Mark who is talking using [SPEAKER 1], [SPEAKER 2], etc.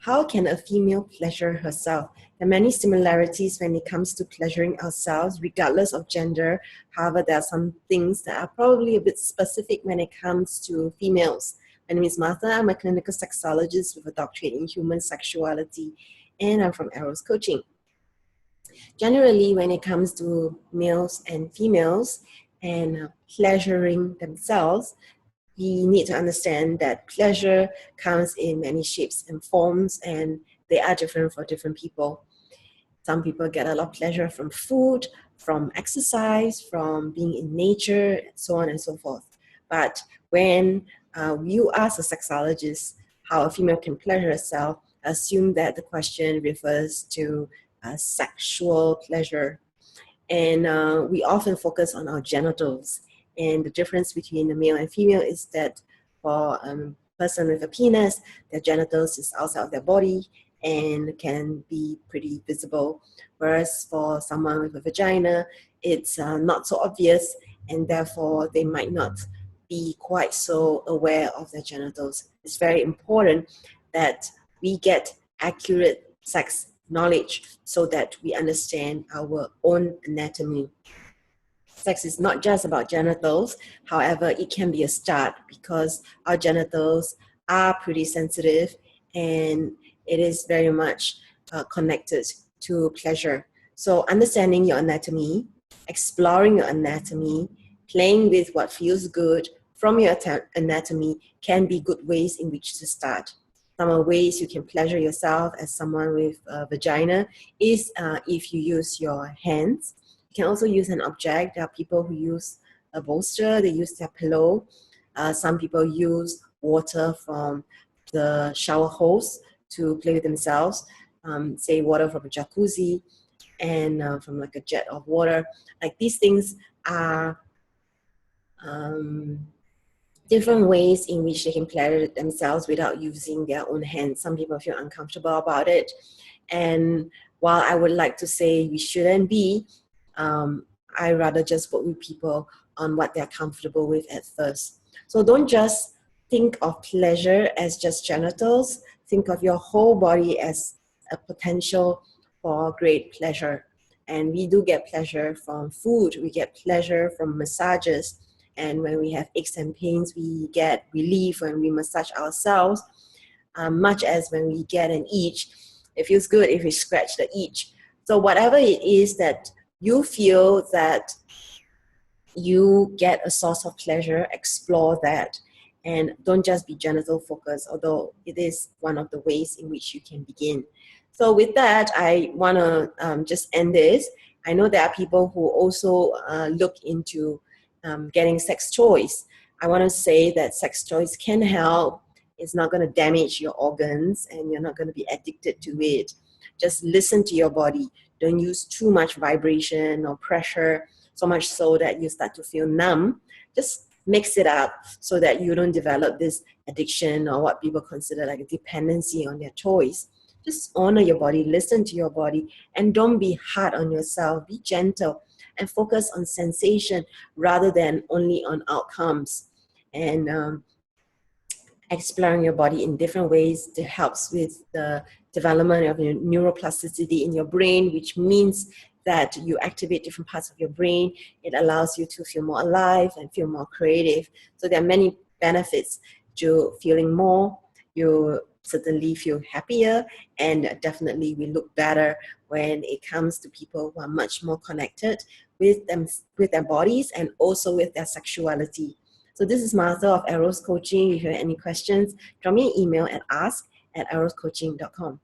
[SPEAKER 1] How can a female pleasure herself? There are many similarities when it comes to pleasuring ourselves, regardless of gender. However, there are some things that are probably a bit specific when it comes to females. My name is Martha. I'm a clinical sexologist with a doctorate in human sexuality, and I'm from Eros Coaching. Generally, when it comes to males and females and pleasuring themselves, we need to understand that pleasure comes in many shapes and forms, and they are different for different people. Some people get a lot of pleasure from food, from exercise, from being in nature, so on and so forth. But when you ask a sexologist how a female can pleasure herself, assume that the question refers to sexual pleasure. And we often focus on our genitals. And the difference between the male and female is that for a person with a penis, their genitals is outside of their body and can be pretty visible. Whereas for someone with a vagina, it's not so obvious, and therefore they might not be quite so aware of their genitals. It's very important that we get accurate sex knowledge so that we understand our own anatomy. Sex is not just about genitals. However, it can be a start because our genitals are pretty sensitive and it is very much connected to pleasure. So understanding your anatomy, exploring your anatomy, playing with what feels good from your anatomy can be good ways in which to start. Some of the ways you can pleasure yourself as someone with a vagina is if you use your hands. You can also use an object. There are people who use a bolster, they use their pillow. Some people use water from the shower hose to play with themselves, say water from a jacuzzi and from like a jet of water. Like these things are different ways in which they can pleasure themselves without using their own hands. Some people feel uncomfortable about it. And while I would like to say we shouldn't be, I rather just work with people on what they're comfortable with at first. So don't just think of pleasure as just genitals. Think of your whole body as a potential for great pleasure. And we do get pleasure from food. We get pleasure from massages. And when we have aches and pains, we get relief when we massage ourselves, much as when we get an itch. It feels good if we scratch the itch. So whatever it is that you feel that you get a source of pleasure, explore that. And don't just be genital focused, although it is one of the ways in which you can begin. So with that, I want to just end this. I know there are people who also look into getting sex toys. I want to say that sex toys can help. It's not going to damage your organs and you're not going to be addicted to it. Just listen to your body. Don't use too much vibration or pressure, so much so that you start to feel numb. Just mix it up so that you don't develop this addiction or what people consider like a dependency on their toys. Just honor your body, listen to your body, and don't be hard on yourself. Be gentle and focus on sensation rather than only on outcomes. And exploring your body in different ways that helps with the development of your neuroplasticity in your brain, which means that you activate different parts of your brain. It allows you to feel more alive and feel more creative. So there are many benefits to feeling more. You certainly feel happier, and definitely we look better when it comes to people who are much more connected with them, with their bodies and also with their sexuality. So this is Martha of Eros Coaching. If you have any questions, drop me an email at ask@eroscoaching.com.